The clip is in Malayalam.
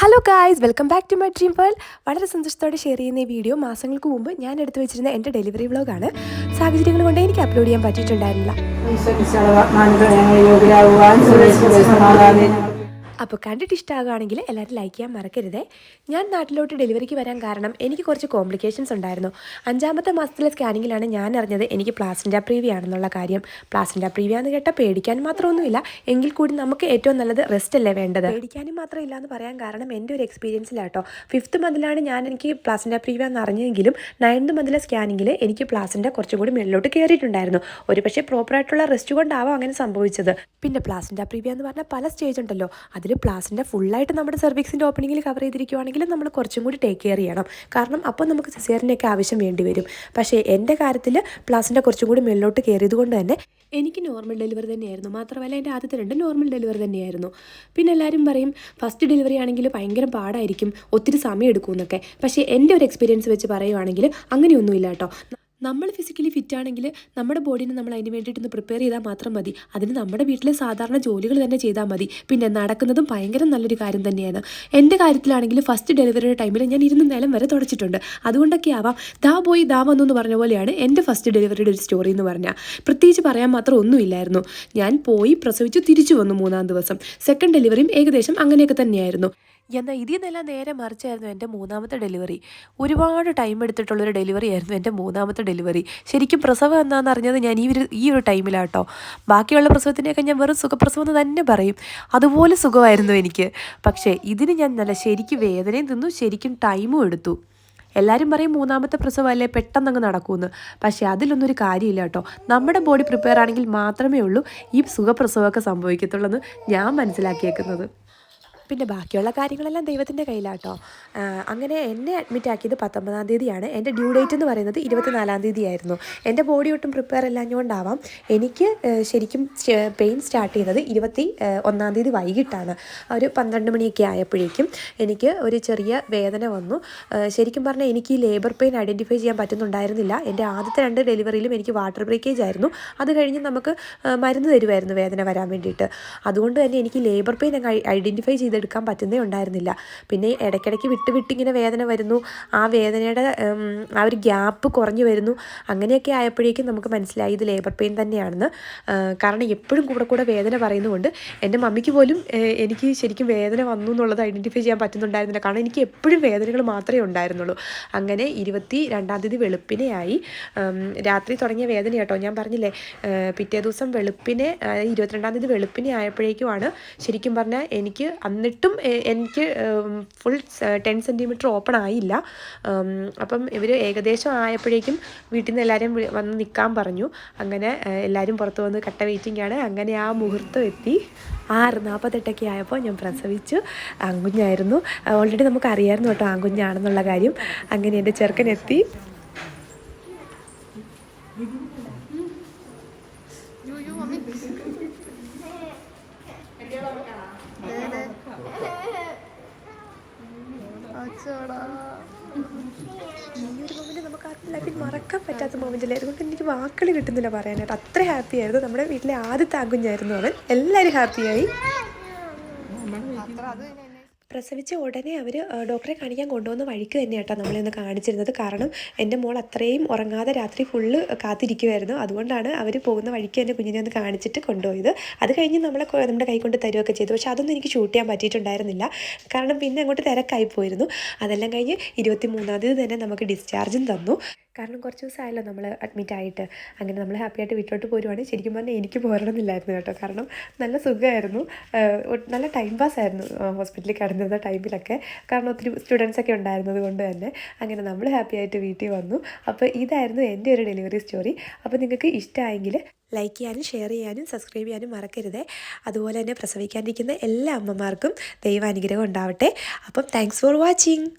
Hello guys, welcome back to my dream world. വളരെ സന്തോഷത്തോടെ ഷെയർ ചെയ്യുന്ന ഈ വീഡിയോ മാസങ്ങൾക്ക് മുമ്പ് ഞാൻ എടുത്തു വെച്ചിരുന്ന എൻ്റെ ഡെലിവറി വ്ളോഗാണ്. സാഹചര്യങ്ങൾ കൊണ്ട് എനിക്ക് അപ്ലോഡ് ചെയ്യാൻ പറ്റിയിട്ടുണ്ടായിരുന്നില്ല. അപ്പോൾ കണ്ടിട്ട് ഇഷ്ടമാകുകയാണെങ്കിൽ എല്ലാവരും ലൈക്ക് ചെയ്യാൻ മറക്കരുതേ. ഞാൻ നാട്ടിലോട്ട് ഡെലിവറിക്ക് വരാൻ കാരണം എനിക്ക് കുറച്ച് കോംപ്ലിക്കേഷൻസ് ഉണ്ടായിരുന്നു. 5ാമത്തെ മാസത്തിലെ സ്കാനിങ്ങിലാണ് ഞാൻ അറിഞ്ഞത് എനിക്ക് പ്ലാസൻ്റ പ്രീവിയ ആണെന്നുള്ള കാര്യം. പ്ലാസൻ്റ പ്രീവിയ എന്ന് കേട്ടാൽ പേടിക്കാൻ മാത്രമൊന്നുമില്ല, എങ്കിൽ കൂടി നമുക്ക് ഏറ്റവും നല്ലത് റെസ്റ്റ് അല്ലേ വേണ്ടത്. പേടിക്കാനും മാത്രമില്ല എന്ന് പറയാൻ കാരണം എൻ്റെ ഒരു എക്സ്പീരിയൻസിലാട്ടോ. 5th മന്തിലാണ് എനിക്ക് പ്ലാസൻ്റ പ്രീവിയ എന്ന് അറിഞ്ഞെങ്കിലും 9th മന്തിലെ സ്കാനിങ്ങിൽ എനിക്ക് പ്ലാസൻ്റ കുറച്ചുകൂടി മുകളിലോട്ട് കയറിയിട്ടുണ്ടായിരുന്നു. ഒരു പക്ഷേ പ്രോപ്പറായിട്ടുള്ള റെസ്റ്റ് കൊണ്ടാവാം അങ്ങനെ സംഭവിച്ചത്. പിന്നെ പ്ലാസൻ്റ പ്രീവിയ എന്ന് പറഞ്ഞാൽ പല സ്റ്റേജ് ഉണ്ടല്ലോ. അതിൽ പ്ലാസൻ്റ ഫുള്ളായിട്ട് നമ്മുടെ സെർവിക്സിൻ്റെ ഓപ്പണിങ്ങിൽ കവർ ചെയ്തിരിക്കുകയാണെങ്കിൽ നമ്മൾ കുറച്ചും കൂടി ടേക്ക് കെയർ ചെയ്യണം. കാരണം അപ്പോൾ നമുക്ക് സിസേറിനൊക്കെ ആവശ്യം വേണ്ടി വരും. പക്ഷേ എൻ്റെ കാര്യത്തിൽ പ്ലാസൻ്റ കുറച്ചും കൂടി മുകളിലോട്ട് കയറിയത് കൊണ്ട് തന്നെ എനിക്ക് നോർമൽ ഡെലിവറി തന്നെയായിരുന്നു. മാത്രമല്ല എൻ്റെ ആദ്യത്തെ 2 നോർമൽ ഡെലിവറി തന്നെയായിരുന്നു. പിന്നെ എല്ലാവരും പറയും ഫസ്റ്റ് ഡെലിവറി ആണെങ്കിൽ ഭയങ്കര പാടായിരിക്കും, ഒത്തിരി സമയം എടുക്കും എന്നൊക്കെ. പക്ഷേ എൻ്റെ ഒരു എക്സ്പീരിയൻസ് വെച്ച് പറയുവാണെങ്കിൽ അങ്ങനെയൊന്നുമില്ല കേട്ടോ. നമ്മൾ ഫിസിക്കലി ഫിറ്റ് ആണെങ്കിൽ നമ്മുടെ ബോഡീനെ നമ്മൾ അതിന് വേണ്ടിയിട്ടൊന്ന് പ്രിപ്പയർ ചെയ്താൽ മാത്രം മതി. അതിന് നമ്മുടെ വീട്ടിലെ സാധാരണ ജോലികൾ തന്നെ ചെയ്താൽ മതി. പിന്നെ നടക്കുന്നതും ഭയങ്കര നല്ലൊരു കാര്യം തന്നെയാണ്. എൻ്റെ കാര്യത്തിലാണെങ്കിൽ ഫസ്റ്റ് ഡെലിവറിയുടെ ടൈമിൽ ഞാൻ ഇരുന്ന് നിലം വരെ തുടച്ചിട്ടുണ്ട്. അതുകൊണ്ടൊക്കെ ആവാം ദാ പോയി ദാ വന്നു എന്ന് പറഞ്ഞ പോലെയാണ് എൻ്റെ ഫസ്റ്റ് ഡെലിവറിയുടെ ഒരു സ്റ്റോറി എന്ന് പറഞ്ഞാൽ. പ്രത്യേകിച്ച് പറയാൻ മാത്രം ഒന്നുമില്ലായിരുന്നു. ഞാൻ പോയി പ്രസവിച്ചു തിരിച്ചു വന്നു 3ാം ദിവസം. സെക്കൻഡ് ഡെലിവറിയും ഏകദേശം അങ്ങനെയൊക്കെ തന്നെയായിരുന്നു. എന്നാൽ ഇതിൽ നിന്നെല്ലാം നേരെ മറിച്ചായിരുന്നു എൻ്റെ 3ാമത്തെ ഡെലിവറി. ഒരുപാട് ടൈം എടുത്തിട്ടുള്ളൊരു ഡെലിവറി ആയിരുന്നു എൻ്റെ 3ാമത്തെ ഡെലിവറി. ശരിക്കും പ്രസവം എന്താണെന്ന് അറിഞ്ഞത് ഞാൻ ഈ ഒരു ടൈമിലാട്ടോ. ബാക്കിയുള്ള പ്രസവത്തിനെയൊക്കെ ഞാൻ വെറും സുഖപ്രസവം എന്ന് തന്നെ പറയും. അതുപോലെ സുഖമായിരുന്നു എനിക്ക്. പക്ഷേ ഇതിന് ഞാൻ നല്ല ശരിക്കും വേദനയും തിന്നു, ശരിക്കും ടൈമും എടുത്തു. എല്ലാവരും പറയും 3ാമത്തെ പ്രസവമല്ലേ പെട്ടെന്നങ്ങ് നടക്കുമെന്ന്. പക്ഷേ അതിലൊന്നും ഒരു കാര്യമില്ല കേട്ടോ. നമ്മുടെ ബോഡി പ്രിപ്പയർ ആണെങ്കിൽ മാത്രമേ ഉള്ളൂ ഈ സുഖപ്രസവമൊക്കെ സംഭവിക്കത്തുള്ളൂ എന്ന് ഞാൻ മനസ്സിലാക്കിയേക്കുന്നത്. പിന്നെ ബാക്കിയുള്ള കാര്യങ്ങളെല്ലാം ദൈവത്തിൻ്റെ കയ്യിലാട്ടോ. അങ്ങനെ എന്നെ അഡ്മിറ്റ് ആക്കിയത് 19ാം തീയതിയാണ്. എൻ്റെ ഡ്യൂ ഡേറ്റ് എന്ന് പറയുന്നത് 24ാം തീയതി ആയിരുന്നു. എൻ്റെ ബോഡി ഒട്ടും പ്രിപ്പയർ അല്ലാഞ്ഞുകൊണ്ടാവാം എനിക്ക് ശരിക്കും പെയിൻ സ്റ്റാർട്ട് ചെയ്യുന്നത് 21ാം തീയതി വൈകിട്ടാണ്. ഒരു 12 മണിയൊക്കെ ആയപ്പോഴേക്കും എനിക്ക് ഒരു ചെറിയ വേദന വന്നു. ശരിക്കും പറഞ്ഞാൽ എനിക്ക് ഈ ലേബർ പെയിൻ ഐഡൻറ്റിഫൈ ചെയ്യാൻ പറ്റുന്നുണ്ടായിരുന്നില്ല. എൻ്റെ ആദ്യത്തെ 2 ഡെലിവറിയിലും എനിക്ക് വാട്ടർ ബ്രേക്കേജ് ആയിരുന്നു. അത് കഴിഞ്ഞ് നമുക്ക് മരുന്ന് തരുമായിരുന്നു വേദന വരാൻ വേണ്ടിയിട്ട്. അതുകൊണ്ട് തന്നെ എനിക്ക് ലേബർ പെയിൻ ഐഡൻറ്റിഫൈ ചെയ്തെടുക്കാൻ പറ്റുന്നേ ഉണ്ടായിരുന്നില്ല. പിന്നെ ഇടയ്ക്കിടയ്ക്ക് വിട്ടിങ്ങനെ വേദന വരുന്നു. ആ വേദനയുടെ ആ ഒരു ഗ്യാപ്പ് കുറഞ്ഞു വരുന്നു. അങ്ങനെയൊക്കെ ആയപ്പോഴേക്കും നമുക്ക് മനസ്സിലായി ഇത് ലേബർ പെയിൻ തന്നെയാണെന്ന്. കാരണം എപ്പോഴും കൂടെ വേദന പറയുന്നതുകൊണ്ട് എൻ്റെ മമ്മിക്ക് പോലും എനിക്ക് ശരിക്കും വേദന വന്നു എന്നുള്ളത് ഐഡൻറ്റിഫൈ ചെയ്യാൻ പറ്റുന്നുണ്ടായിരുന്നില്ല. കാരണം എനിക്ക് എപ്പോഴും വേദനകൾ മാത്രമേ ഉണ്ടായിരുന്നുള്ളൂ. അങ്ങനെ 22ാം തീയതി വെളുപ്പിനെയായി. രാത്രി തുടങ്ങിയ വേദന കേട്ടോ. ഞാൻ പറഞ്ഞില്ലേ പിറ്റേ ദിവസം വെളുപ്പിനെ 22ാം തീയതി വെളുപ്പിനെ ആയപ്പോഴേക്കുമാണ് ശരിക്കും പറഞ്ഞാൽ എനിക്ക് എന്നിട്ടും എനിക്ക് ഫുൾ 10 സെൻറ്റിമീറ്റർ ഓപ്പൺ ആയില്ല. അപ്പം ഇവർ ഏകദേശം ആയപ്പോഴേക്കും വീട്ടിൽ നിന്ന് എല്ലാവരും വന്ന് നിൽക്കാൻ പറഞ്ഞു. അങ്ങനെ എല്ലാവരും പുറത്ത് വന്ന് കട്ട വെയിറ്റിംഗ് ആണ്. അങ്ങനെ ആ മുഹൂർത്തം എത്തി. 6:48 ആയപ്പോൾ ഞാൻ പ്രസവിച്ചു. ആൺകുഞ്ഞായിരുന്നു. ഓൾറെഡി നമുക്ക് അറിയാമായിരുന്നു കേട്ടോ ആൺകുഞ്ഞാണെന്നുള്ള കാര്യം. അങ്ങനെ എൻ്റെ ചെറുക്കനെത്തി. ഈ ഒരു മൊമെൻറ്റ് നമുക്ക് ആ ലൈഫിൽ മറക്കാൻ പറ്റാത്ത മൊമെൻറ്റില്ല. അതുകൊണ്ട് എനിക്ക് വാക്കുകൾ കിട്ടുന്നില്ല പറയാനായിട്ട്. അത്ര ഹാപ്പി ആയിരുന്നു. നമ്മുടെ വീട്ടിലെ ആദ്യത്തെ ആൺകുഞ്ഞായിരുന്നു അവൻ. എല്ലാവരും ഹാപ്പിയായി. പ്രസവിച്ച ഉടനെ അവർ ഡോക്ടറെ കാണിക്കാൻ കൊണ്ടുവന്ന വഴിക്ക് തന്നെ കേട്ടോ നമ്മളെയൊന്ന് കാണിച്ചിരുന്നത്. കാരണം എൻ്റെ മോൾ അത്രയും ഉറങ്ങാതെ രാത്രി ഫുള്ള് കാത്തിരിക്കുമായിരുന്നു. അതുകൊണ്ടാണ് അവർ പോകുന്ന വഴിക്ക് തന്നെ കുഞ്ഞിനെ ഒന്ന് കാണിച്ചിട്ട് കൊണ്ടുപോയത്. അത് കഴിഞ്ഞ് നമ്മുടെ കൈ കൊണ്ട് തരുകയൊക്കെ ചെയ്തു. പക്ഷേ അതൊന്നും എനിക്ക് ഷൂട്ട് ചെയ്യാൻ പറ്റിയിട്ടുണ്ടായിരുന്നില്ല. കാരണം പിന്നെ അങ്ങോട്ട് തിരക്കായി പോയിരുന്നു. അതെല്ലാം കഴിഞ്ഞ് 23ാം തീയതി തന്നെ നമുക്ക് ഡിസ്ചാർജും തന്നു. കാരണം കുറച്ച് ദിവസമായല്ലോ നമ്മൾ അഡ്മിറ്റ് ആയിട്ട്. അങ്ങനെ നമ്മൾ ഹാപ്പിയായിട്ട് വീട്ടിലോട്ട് പോരുവാണ്. ശരിക്കും പറഞ്ഞാൽ എനിക്ക് പോരണമെന്നില്ലായിരുന്നു കേട്ടോ. കാരണം നല്ല സുഖമായിരുന്നു, നല്ല ടൈം പാസ്സായിരുന്നു ഹോസ്പിറ്റലിൽ കിടന്നിരുന്ന ടൈമിലൊക്കെ. കാരണം ഒത്തിരി സ്റ്റുഡൻസൊക്കെ ഉണ്ടായിരുന്നത് കൊണ്ട് തന്നെ. അങ്ങനെ നമ്മൾ ഹാപ്പിയായിട്ട് വീട്ടിൽ വന്നു. അപ്പോൾ ഇതായിരുന്നു എൻ്റെ ഒരു ഡെലിവറി സ്റ്റോറി. അപ്പോൾ നിങ്ങൾക്ക് ഇഷ്ടമായെങ്കിൽ ലൈക്ക് ചെയ്യാനും ഷെയർ ചെയ്യാനും സബ്സ്ക്രൈബ് ചെയ്യാനും മറക്കരുതേ. അതുപോലെ തന്നെ പ്രസവിക്കാനിരിക്കുന്ന എല്ലാ അമ്മമാർക്കും ദൈവാനുഗ്രഹം ഉണ്ടാവട്ടെ. അപ്പം താങ്ക്സ് ഫോർ വാച്ചിങ്.